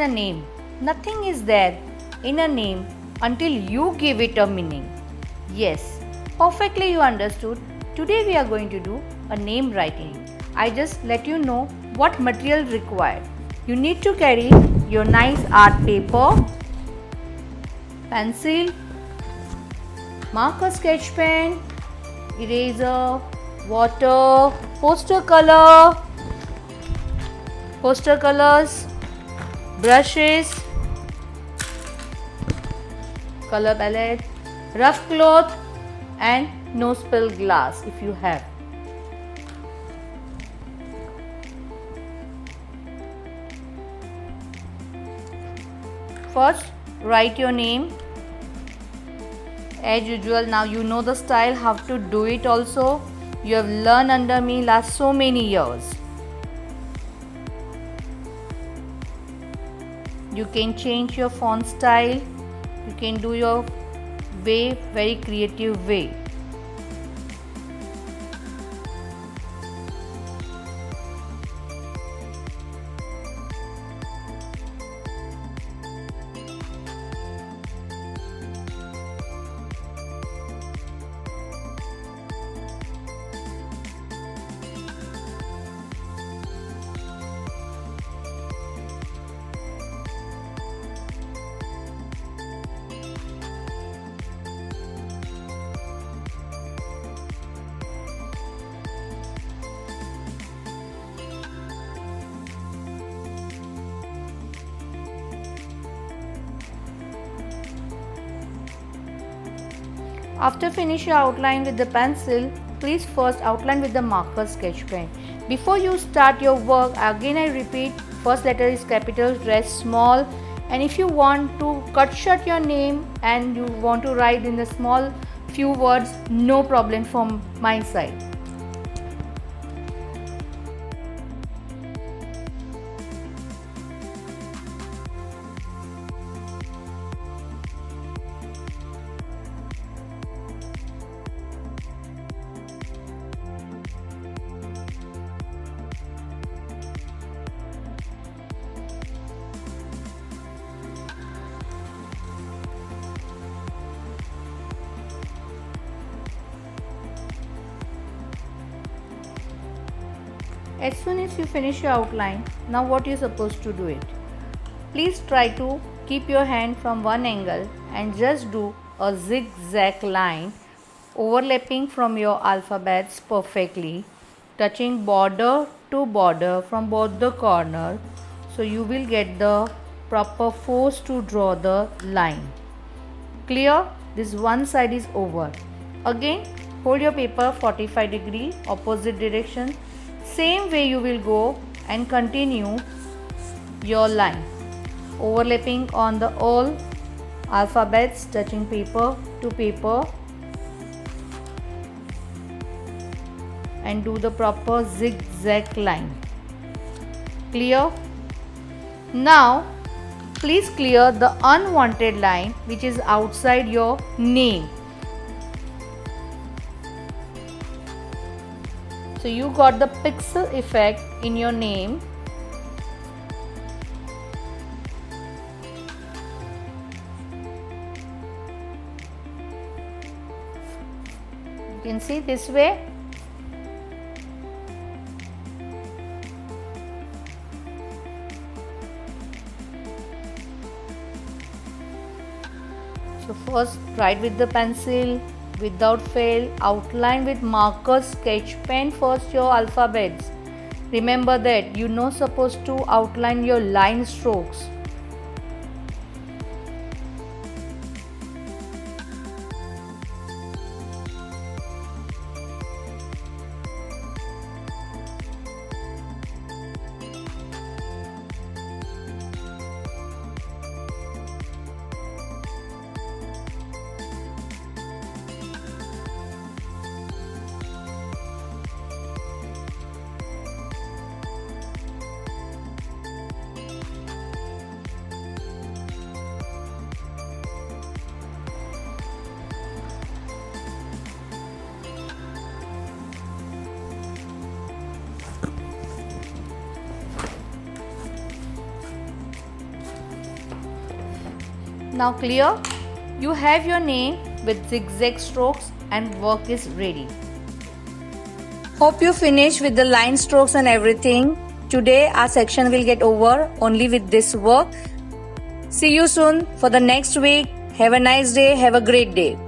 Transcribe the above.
a name. Nothing is there in a name until you give it a meaning. Yes, perfectly you understood. Today we are going to do a name writing. I just let you know what material required. You need to carry your nice art paper, pencil, marker sketch pen, eraser, water, poster colors, brushes, color palette, rough cloth and no spill glass if you have. First, write your name. As usual, now you know the style, how to do it also. You have learned under me last so many years. You can change your font style. You can do your way, very creative way. After finish your outline with the pencil, please first outline with the marker sketch pen. Before you start your work, again I repeat, first letter is capital, rest small, and if you want to cut short your name and you want to write in the small few words, no problem from my side. As soon as you finish your outline, now what you are supposed to do it? Please try to keep your hand from one angle and just do a zigzag line overlapping from your alphabets perfectly, touching border to border from both the corner, so you will get the proper force to draw the line. Clear? This one side is over. Again, hold your paper 45 degree opposite direction. Same way you will go and continue your line, overlapping on the all alphabets, touching paper to paper, and do the proper zigzag line. Clear? Now please clear the unwanted line which is outside your name. So you got the pixel effect in your name. You can see this way. So first write with the pencil. Without fail, outline with marker sketch pen first your alphabets. Remember that you're not supposed to outline your line strokes. Now clear? You have your name with zigzag strokes and work is ready. Hope you finish with the line strokes and everything. Today our section will get over only with this work. See you soon for the next week. Have a nice day. Have a great day.